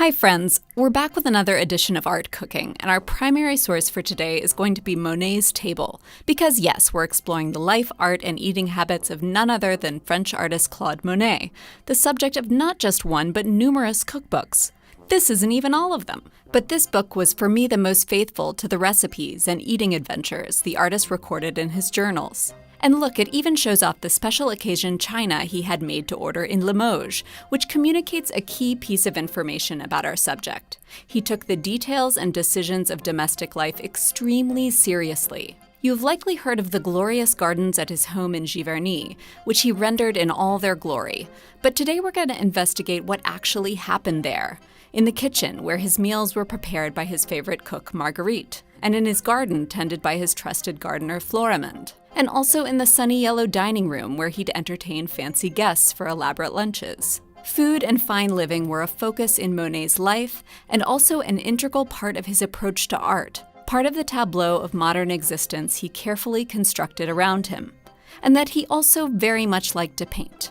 Hi friends, we're back with another edition of Art Cooking, and our primary source for today is going to be Monet's Table. Because yes, we're exploring the life, art, and eating habits of none other than French artist Claude Monet, the subject of not just one but numerous cookbooks. This isn't even all of them. But this book was for me the most faithful to the recipes and eating adventures the artist recorded in his journals. And look, it even shows off the special occasion china he had made to order in Limoges, which communicates a key piece of information about our subject. He took the details and decisions of domestic life extremely seriously. You've likely heard of the glorious gardens at his home in Giverny, which he rendered in all their glory. But today we're going to investigate what actually happened there, in the kitchen where his meals were prepared by his favorite cook Marguerite, and in his garden tended by his trusted gardener Florimond, and also in the sunny yellow dining room where he'd entertain fancy guests for elaborate lunches. Food and fine living were a focus in Monet's life and also an integral part of his approach to art, part of the tableau of modern existence he carefully constructed around him, and that he also very much liked to paint.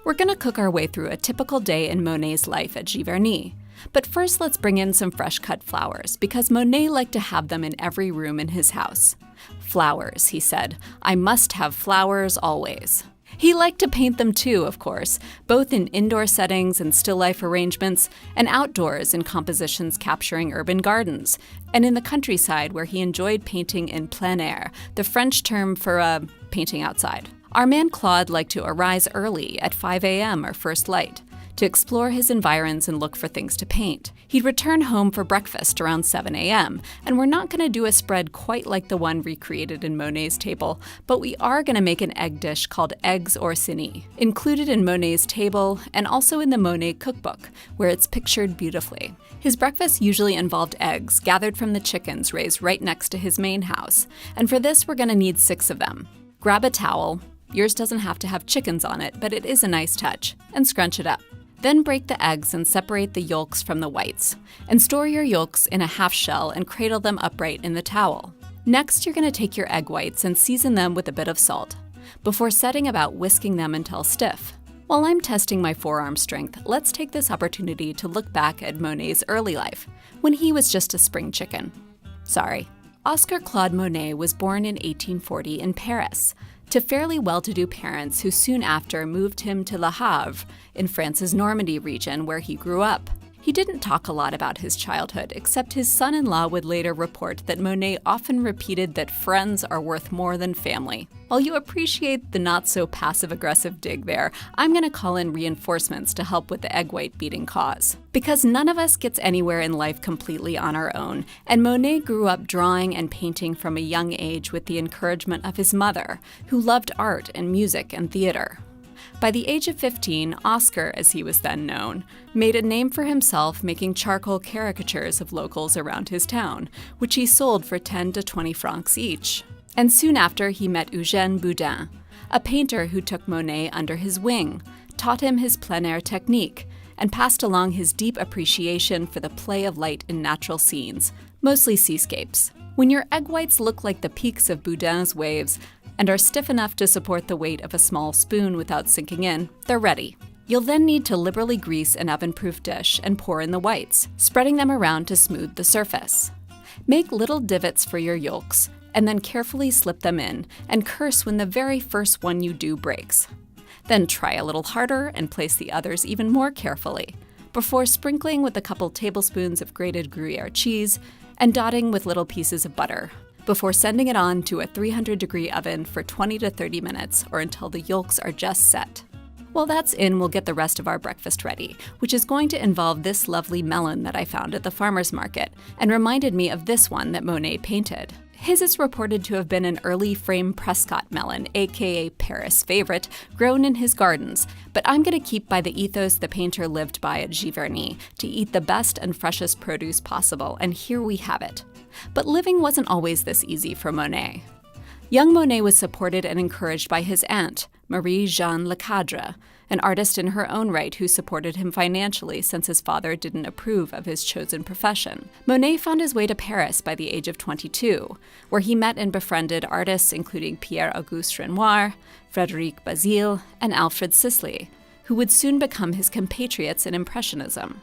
We're going to cook our way through a typical day in Monet's life at Giverny. But first, let's bring in some fresh-cut flowers, because Monet liked to have them in every room in his house. Flowers, he said. I must have flowers always. He liked to paint them too, of course, both in indoor settings and still life arrangements, and outdoors in compositions capturing urban gardens, and in the countryside where he enjoyed painting in plein air, the French term for painting outside. Our man Claude liked to arise early at 5 a.m. or first light, to explore his environs and look for things to paint. He'd return home for breakfast around 7 a.m., and we're not going to do a spread quite like the one recreated in Monet's Table, but we are going to make an egg dish called eggs orsini, included in Monet's Table and also in the Monet cookbook, where it's pictured beautifully. His breakfast usually involved eggs gathered from the chickens raised right next to his main house, and for this we're going to need 6 of them. Grab a towel. Yours doesn't have to have chickens on it, but it is a nice touch, and scrunch it up. Then break the eggs and separate the yolks from the whites, and store your yolks in a half shell and cradle them upright in the towel. Next, you're going to take your egg whites and season them with a bit of salt, before setting about whisking them until stiff. While I'm testing my forearm strength, let's take this opportunity to look back at Monet's early life, when he was just a spring chicken. Sorry. Oscar Claude Monet was born in 1840 in Paris, to fairly well-to-do parents who soon after moved him to Le Havre in France's Normandy region where he grew up. He didn't talk a lot about his childhood, except his son-in-law would later report that Monet often repeated that friends are worth more than family. While you appreciate the not-so-passive-aggressive dig there, I'm going to call in reinforcements to help with the egg white beating cause. Because none of us gets anywhere in life completely on our own, and Monet grew up drawing and painting from a young age with the encouragement of his mother, who loved art and music and theater. By the age of 15, Oscar, as he was then known, made a name for himself making charcoal caricatures of locals around his town, which he sold for 10 to 20 francs each. And soon after, he met Eugène Boudin, a painter who took Monet under his wing, taught him his plein air technique, and passed along his deep appreciation for the play of light in natural scenes, mostly seascapes. When your egg whites look like the peaks of Boudin's waves, and are stiff enough to support the weight of a small spoon without sinking in, they're ready. You'll then need to liberally grease an oven-proof dish and pour in the whites, spreading them around to smooth the surface. Make little divots for your yolks, and then carefully slip them in, and curse when the very first one you do breaks. Then try a little harder and place the others even more carefully, before sprinkling with a couple tablespoons of grated Gruyere cheese and dotting with little pieces of butter, before sending it on to a 300-degree oven for 20 to 30 minutes or until the yolks are just set. While that's in, we'll get the rest of our breakfast ready, which is going to involve this lovely melon that I found at the farmer's market and reminded me of this one that Monet painted. His is reported to have been an early frame Prescott melon, aka Paris favorite, grown in his gardens, but I'm going to keep by the ethos the painter lived by at Giverny, to eat the best and freshest produce possible, and here we have it. But living wasn't always this easy for Monet. Young Monet was supported and encouraged by his aunt, Marie-Jeanne Lecadre, an artist in her own right who supported him financially since his father didn't approve of his chosen profession. Monet found his way to Paris by the age of 22, where he met and befriended artists including Pierre-Auguste Renoir, Frédéric Bazille, and Alfred Sisley, who would soon become his compatriots in Impressionism.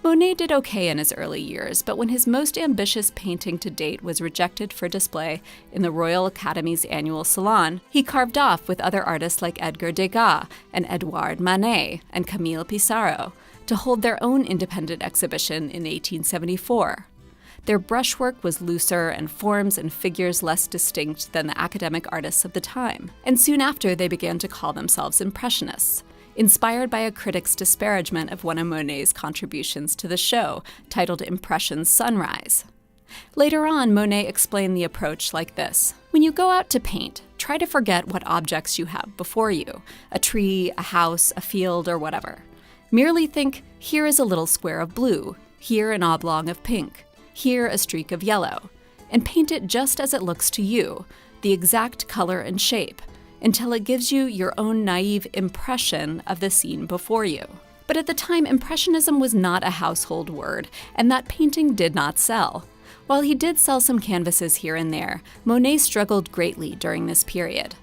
Monet did okay in his early years, but when his most ambitious painting to date was rejected for display in the Royal Academy's annual salon, he carved off with other artists like Edgar Degas and Edouard Manet and Camille Pissarro to hold their own independent exhibition in 1874. Their brushwork was looser and forms and figures less distinct than the academic artists of the time, and soon after they began to call themselves Impressionists, inspired by a critic's disparagement of one of Monet's contributions to the show, titled Impression's Sunrise. Later on, Monet explained the approach like this: when you go out to paint, try to forget what objects you have before you, a tree, a house, a field, or whatever. Merely think, here is a little square of blue, here an oblong of pink, here a streak of yellow, and paint it just as it looks to you, the exact color and shape, until it gives you your own naive impression of the scene before you. But at the time, Impressionism was not a household word, and that painting did not sell. While he did sell some canvases here and there, Monet struggled greatly during this period.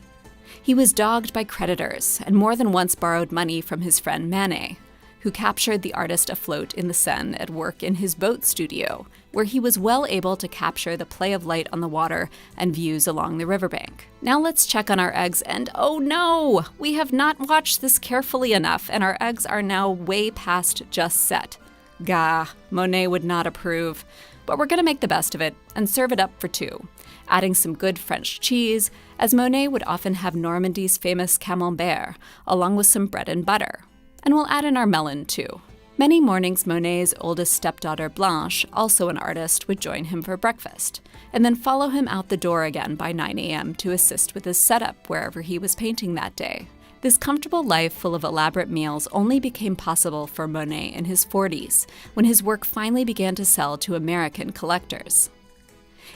He was dogged by creditors, and more than once borrowed money from his friend Manet, who captured the artist afloat in the Seine at work in his boat studio, where he was well able to capture the play of light on the water and views along the riverbank. Now let's check on our eggs, and oh no! We have not watched this carefully enough, and our eggs are now way past just set. Gah, Monet would not approve. But we're gonna make the best of it and serve it up for two, adding some good French cheese, as Monet would often have Normandy's famous camembert, along with some bread and butter. And we'll add in our melon, too. Many mornings, Monet's oldest stepdaughter, Blanche, also an artist, would join him for breakfast, and then follow him out the door again by 9 a.m. to assist with his setup wherever he was painting that day. This comfortable life full of elaborate meals only became possible for Monet in his 40s, when his work finally began to sell to American collectors.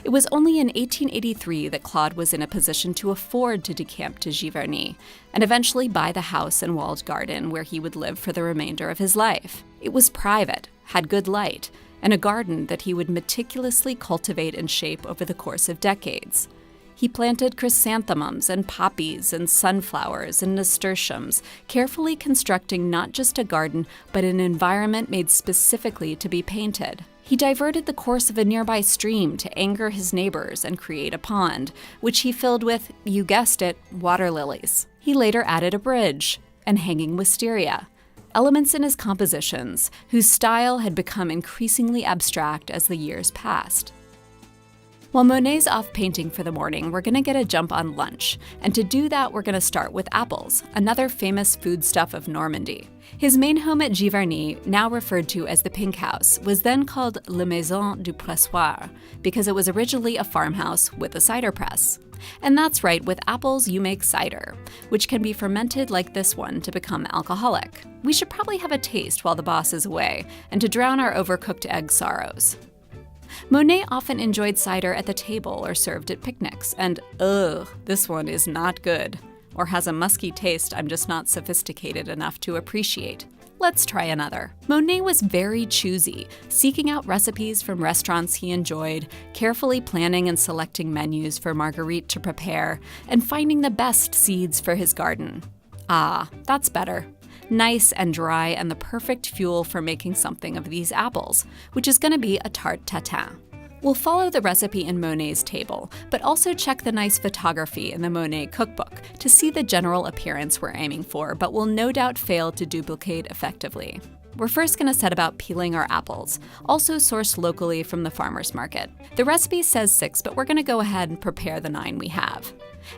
It was only in 1883 that Claude was in a position to afford to decamp to Giverny and eventually buy the house and walled garden where he would live for the remainder of his life. It was private, had good light, and a garden that he would meticulously cultivate and shape over the course of decades. He planted chrysanthemums and poppies and sunflowers and nasturtiums, carefully constructing not just a garden, but an environment made specifically to be painted. He diverted the course of a nearby stream to anger his neighbors and create a pond, which he filled with, you guessed it, water lilies. He later added a bridge and hanging wisteria, elements in his compositions whose style had become increasingly abstract as the years passed. While Monet's off painting for the morning, we're going to get a jump on lunch, and to do that we're going to start with apples, another famous foodstuff of Normandy. His main home at Giverny, now referred to as the Pink House, was then called La Maison du Pressoir, because it was originally a farmhouse with a cider press. And that's right, with apples you make cider, which can be fermented like this one to become alcoholic. We should probably have a taste while the boss is away, and to drown our overcooked egg sorrows. Monet often enjoyed cider at the table or served at picnics, and this one is not good, or has a musky taste I'm just not sophisticated enough to appreciate. Let's try another. Monet was very choosy, seeking out recipes from restaurants he enjoyed, carefully planning and selecting menus for Marguerite to prepare, and finding the best seeds for his garden. Ah, that's better. Nice and dry and the perfect fuel for making something of these apples, which is going to be a tart tatin. We'll follow the recipe in Monet's table, but also check the nice photography in the Monet cookbook to see the general appearance we're aiming for, but will no doubt fail to duplicate effectively. We're first going to set about peeling our apples, also sourced locally from the farmer's market. The recipe says 6, but we're going to go ahead and prepare the 9 we have.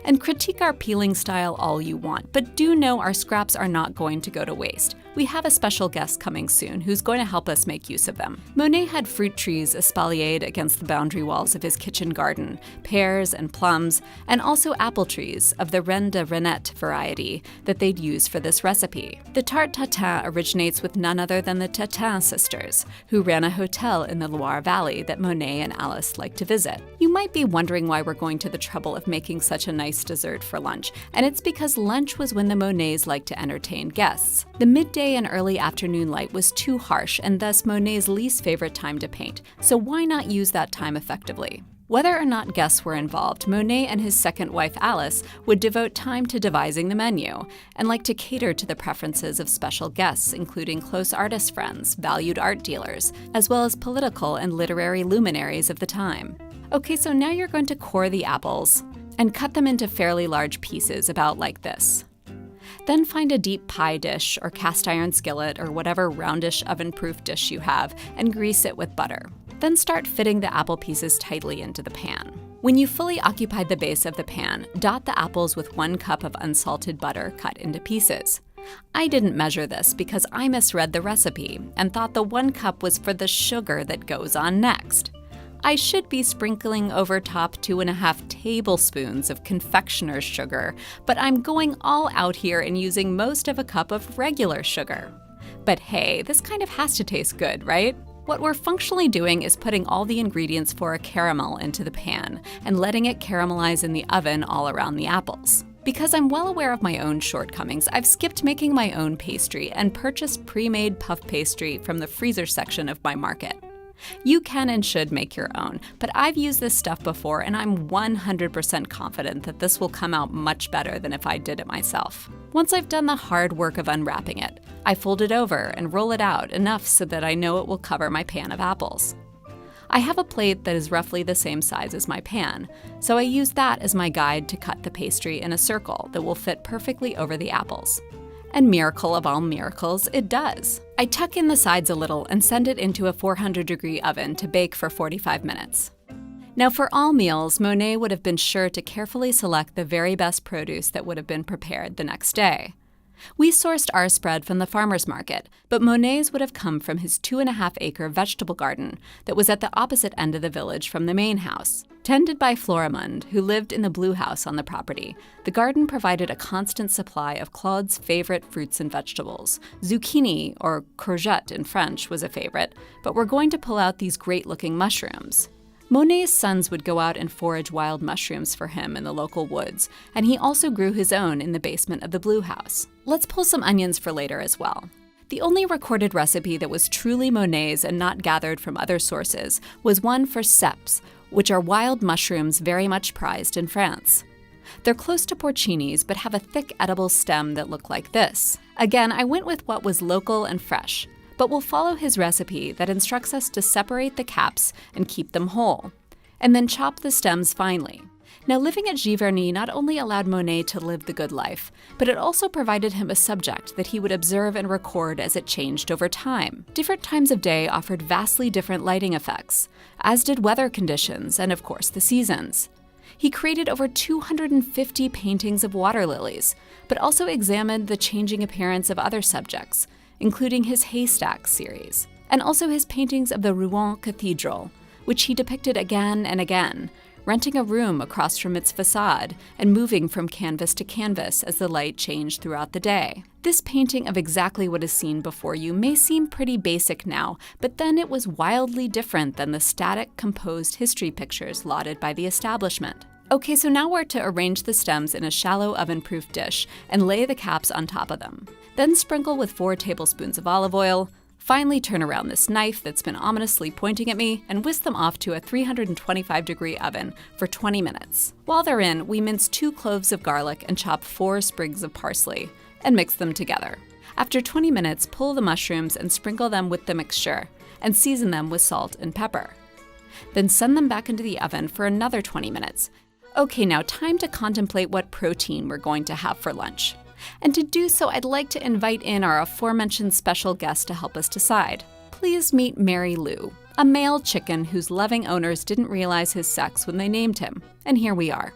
And critique our peeling style all you want, but do know our scraps are not going to go to waste. We have a special guest coming soon who's going to help us make use of them. Monet had fruit trees espaliered against the boundary walls of his kitchen garden, pears and plums, and also apple trees of the Reine de Renette variety that they'd use for this recipe. The tart tatin originates with none other than the Tatin sisters, who ran a hotel in the Loire Valley that Monet and Alice liked to visit. You might be wondering why we're going to the trouble of making such a nice dessert for lunch, and it's because lunch was when the Monets liked to entertain guests. The midday and early afternoon light was too harsh and thus Monet's least favorite time to paint, so why not use that time effectively? Whether or not guests were involved, Monet and his second wife Alice would devote time to devising the menu and like to cater to the preferences of special guests, including close artist friends, valued art dealers, as well as political and literary luminaries of the time. Okay, so now you're going to core the apples and cut them into fairly large pieces, about like this. Then find a deep pie dish or cast iron skillet or whatever roundish oven-proof dish you have and grease it with butter. Then start fitting the apple pieces tightly into the pan. When you fully occupied the base of the pan, dot the apples with 1 cup of unsalted butter cut into pieces. I didn't measure this because I misread the recipe and thought the 1 cup was for the sugar that goes on next. I should be sprinkling over top 2.5 tablespoons of confectioner's sugar, but I'm going all out here and using most of a cup of regular sugar. But hey, this kind of has to taste good, right? What we're functionally doing is putting all the ingredients for a caramel into the pan and letting it caramelize in the oven all around the apples. Because I'm well aware of my own shortcomings, I've skipped making my own pastry and purchased pre-made puff pastry from the freezer section of my market. You can and should make your own, but I've used this stuff before and I'm 100% confident that this will come out much better than if I did it myself. Once I've done the hard work of unwrapping it, I fold it over and roll it out enough so that I know it will cover my pan of apples. I have a plate that is roughly the same size as my pan, so I use that as my guide to cut the pastry in a circle that will fit perfectly over the apples. And miracle of all miracles, it does. I tuck in the sides a little and send it into a 400-degree oven to bake for 45 minutes. Now for all meals, Monet would have been sure to carefully select the very best produce that would have been prepared the next day. We sourced our spread from the farmer's market, but Monet's would have come from his 2.5-acre vegetable garden that was at the opposite end of the village from the main house. Tended by Florimond, who lived in the blue house on the property, the garden provided a constant supply of Claude's favorite fruits and vegetables. Zucchini, or courgette in French, was a favorite, but we're going to pull out these great-looking mushrooms. Monet's sons would go out and forage wild mushrooms for him in the local woods, and he also grew his own in the basement of the blue house. Let's pull some onions for later as well. The only recorded recipe that was truly Monet's and not gathered from other sources was one for ceps, which are wild mushrooms very much prized in France. They're close to porcinis, but have a thick edible stem that look like this. Again, I went with what was local and fresh, but we'll follow his recipe that instructs us to separate the caps and keep them whole, and then chop the stems finely. Now, living at Giverny not only allowed Monet to live the good life, but it also provided him a subject that he would observe and record as it changed over time. Different times of day offered vastly different lighting effects, as did weather conditions and, of course, the seasons. He created over 250 paintings of water lilies, but also examined the changing appearance of other subjects, including his Haystack series, and also his paintings of the Rouen Cathedral, which he depicted again and again, renting a room across from its facade and moving from canvas to canvas as the light changed throughout the day. This painting of exactly what is seen before you may seem pretty basic now, but then it was wildly different than the static, composed history pictures lauded by the establishment. Okay, so now we're to arrange the stems in a shallow oven-proof dish and lay the caps on top of them. Then sprinkle with 4 tablespoons of olive oil. Finally, turn around this knife that's been ominously pointing at me and whisk them off to a 325-degree oven for 20 minutes. While they're in, we mince 2 cloves of garlic and chop 4 sprigs of parsley and mix them together. After 20 minutes, pull the mushrooms and sprinkle them with the mixture and season them with salt and pepper. Then send them back into the oven for another 20 minutes. Okay, now time to contemplate what protein we're going to have for lunch. And to do so, I'd like to invite in our aforementioned special guest to help us decide. Please meet Mary Lou, a male chicken whose loving owners didn't realize his sex when they named him. And here we are.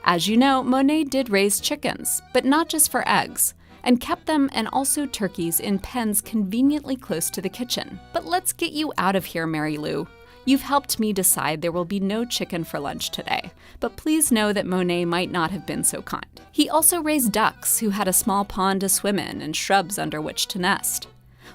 As you know, Monet did raise chickens, but not just for eggs, and kept them and also turkeys in pens conveniently close to the kitchen. But let's get you out of here, Mary Lou. You've helped me decide there will be no chicken for lunch today, but please know that Monet might not have been so kind. He also raised ducks who had a small pond to swim in and shrubs under which to nest.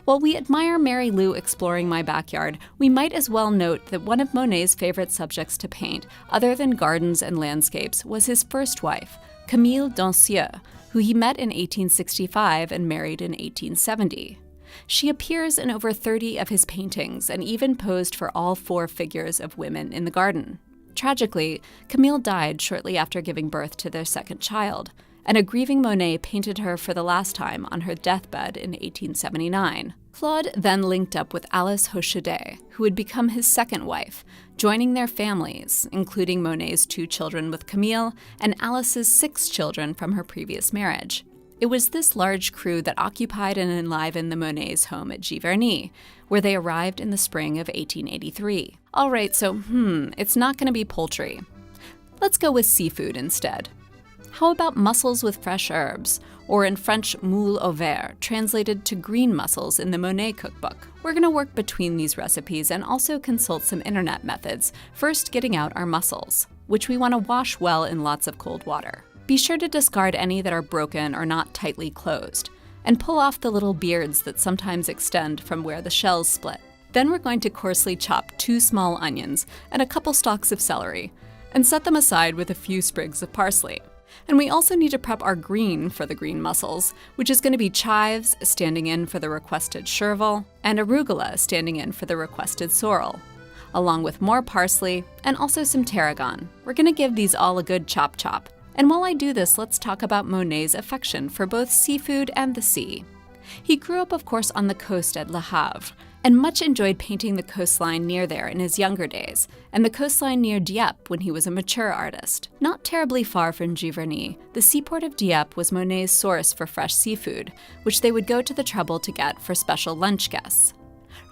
While we admire Mary Lou exploring my backyard, we might as well note that one of Monet's favorite subjects to paint, other than gardens and landscapes, was his first wife, Camille Dancieux, who he met in 1865 and married in 1870. She appears in over 30 of his paintings and even posed for all 4 figures of women in the garden. Tragically, Camille died shortly after giving birth to their second child, and a grieving Monet painted her for the last time on her deathbed in 1879. Claude then linked up with Alice Hochedé, who would become his second wife, joining their families, including Monet's 2 children with Camille and Alice's 6 children from her previous marriage. It was this large crew that occupied and enlivened the Monets' home at Giverny, where they arrived in the spring of 1883. All right, so it's not going to be poultry. Let's go with seafood instead. How about mussels with fresh herbs, or in French moule au vert, translated to green mussels in the Monet cookbook? We're going to work between these recipes and also consult some internet methods, first getting out our mussels, which we want to wash well in lots of cold water. Be sure to discard any that are broken or not tightly closed, and pull off the little beards that sometimes extend from where the shells split. Then we're going to coarsely chop 2 small onions and a couple stalks of celery, and set them aside with a few sprigs of parsley. And we also need to prep our green for the green mussels, which is going to be chives, standing in for the requested chervil, and arugula, standing in for the requested sorrel, along with more parsley and also some tarragon. We're going to give these all a good chop. And while I do this, let's talk about Monet's affection for both seafood and the sea. He grew up, of course, on the coast at Le Havre, and much enjoyed painting the coastline near there in his younger days, and the coastline near Dieppe when he was a mature artist. Not terribly far from Giverny, the seaport of Dieppe was Monet's source for fresh seafood, which they would go to the trouble to get for special lunch guests.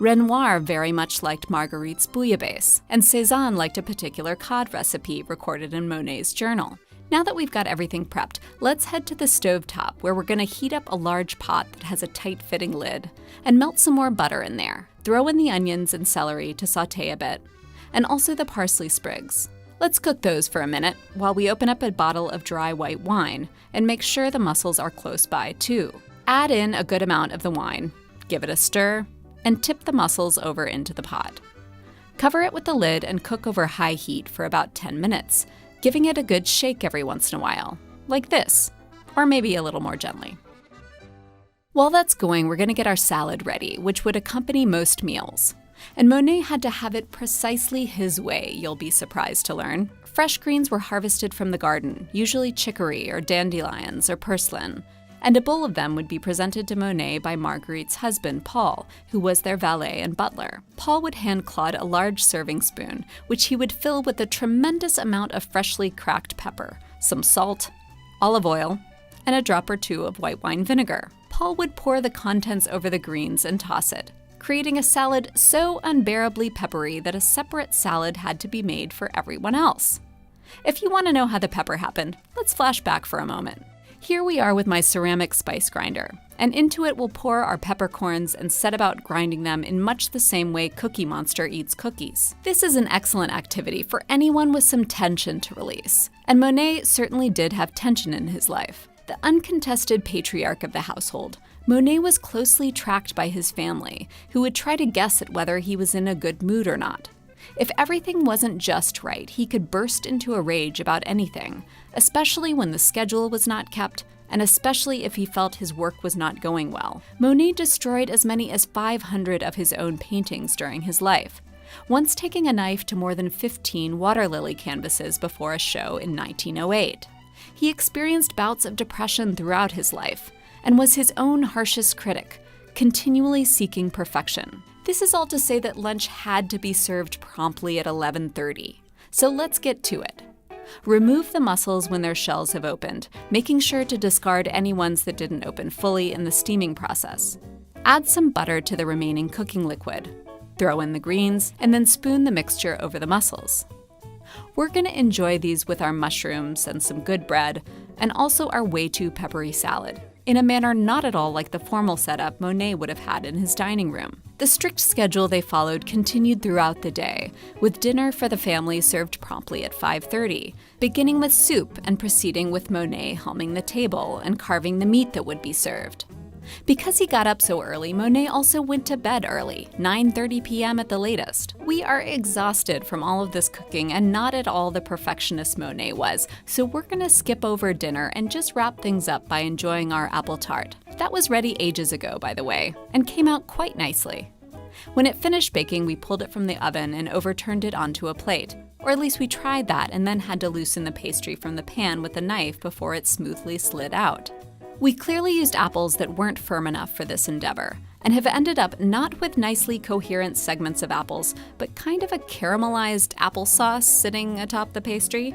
Renoir very much liked Marguerite's bouillabaisse, and Cézanne liked a particular cod recipe recorded in Monet's journal. Now that we've got everything prepped, let's head to the stovetop where we're going to heat up a large pot that has a tight-fitting lid and melt some more butter in there. Throw in the onions and celery to sauté a bit, and also the parsley sprigs. Let's cook those for a minute while we open up a bottle of dry white wine and make sure the mussels are close by too. Add in a good amount of the wine, give it a stir, and tip the mussels over into the pot. Cover it with the lid and cook over high heat for about 10 minutes, giving it a good shake every once in a while, like this, or maybe a little more gently. While that's going, we're going to get our salad ready, which would accompany most meals. And Monet had to have it precisely his way, you'll be surprised to learn. Fresh greens were harvested from the garden, usually chicory or dandelions or purslane, and a bowl of them would be presented to Monet by Marguerite's husband, Paul, who was their valet and butler. Paul would hand Claude a large serving spoon, which he would fill with a tremendous amount of freshly cracked pepper, some salt, olive oil, and a drop or 2 of white wine vinegar. Paul would pour the contents over the greens and toss it, creating a salad so unbearably peppery that a separate salad had to be made for everyone else. If you want to know how the pepper happened, let's flash back for a moment. Here we are with my ceramic spice grinder, and into it we'll pour our peppercorns and set about grinding them in much the same way Cookie Monster eats cookies. This is an excellent activity for anyone with some tension to release, and Monet certainly did have tension in his life. The uncontested patriarch of the household, Monet was closely tracked by his family, who would try to guess at whether he was in a good mood or not. If everything wasn't just right, he could burst into a rage about anything, especially when the schedule was not kept, and especially if he felt his work was not going well. Monet destroyed as many as 500 of his own paintings during his life, once taking a knife to more than 15 water lily canvases before a show in 1908. He experienced bouts of depression throughout his life, and was his own harshest critic, continually seeking perfection. This is all to say that lunch had to be served promptly at 11:30. So let's get to it. Remove the mussels when their shells have opened, making sure to discard any ones that didn't open fully in the steaming process. Add some butter to the remaining cooking liquid. Throw in the greens, and then spoon the mixture over the mussels. We're going to enjoy these with our mushrooms and some good bread, and also our way too peppery salad, in a manner not at all like the formal setup Monet would have had in his dining room. The strict schedule they followed continued throughout the day, with dinner for the family served promptly at 5:30, beginning with soup and proceeding with Monet helming the table and carving the meat that would be served. Because he got up so early, Monet also went to bed early, 9:30 p.m. at the latest. We are exhausted from all of this cooking and not at all the perfectionist Monet was, so we're gonna skip over dinner and just wrap things up by enjoying our apple tart. That was ready ages ago, by the way, and came out quite nicely. When it finished baking, we pulled it from the oven and overturned it onto a plate. Or at least we tried that and then had to loosen the pastry from the pan with a knife before it smoothly slid out. We clearly used apples that weren't firm enough for this endeavor, and have ended up not with nicely coherent segments of apples, but kind of a caramelized applesauce sitting atop the pastry.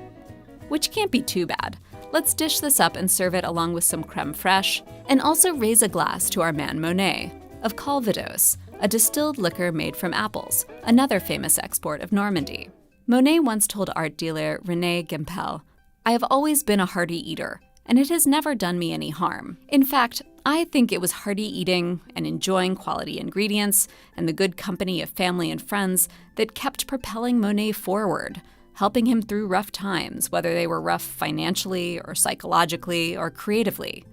Which can't be too bad. Let's dish this up and serve it along with some creme fraiche, and also raise a glass to our man Monet, of Calvados, a distilled liquor made from apples, another famous export of Normandy. Monet once told art dealer René Gimpel, "I have always been a hearty eater, and it has never done me any harm. In fact, I think it was hearty eating and enjoying quality ingredients and the good company of family and friends that kept propelling Monet forward, helping him through rough times, whether they were rough financially or psychologically or creatively."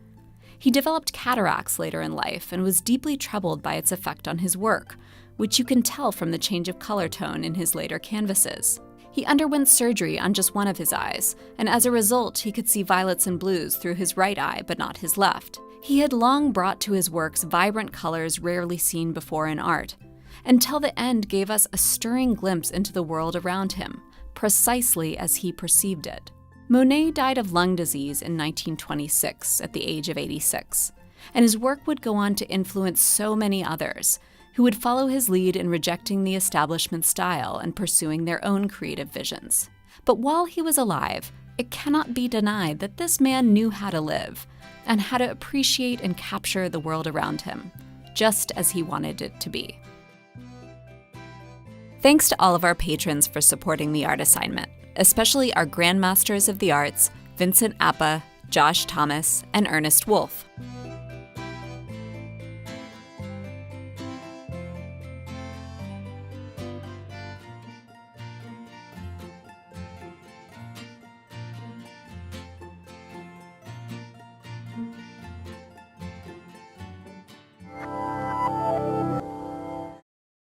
He developed cataracts later in life and was deeply troubled by its effect on his work, which you can tell from the change of color tone in his later canvases. He underwent surgery on just one of his eyes, and as a result, he could see violets and blues through his right eye, but not his left. He had long brought to his works vibrant colors rarely seen before in art, until the end gave us a stirring glimpse into the world around him, precisely as he perceived it. Monet died of lung disease in 1926 at the age of 86, and his work would go on to influence so many others, who would follow his lead in rejecting the establishment style and pursuing their own creative visions. But while he was alive, it cannot be denied that this man knew how to live and how to appreciate and capture the world around him, just as he wanted it to be. Thanks to all of our patrons for supporting the art assignment, especially our Grandmasters of the Arts, Vincent Appa, Josh Thomas, and Ernest Wolf.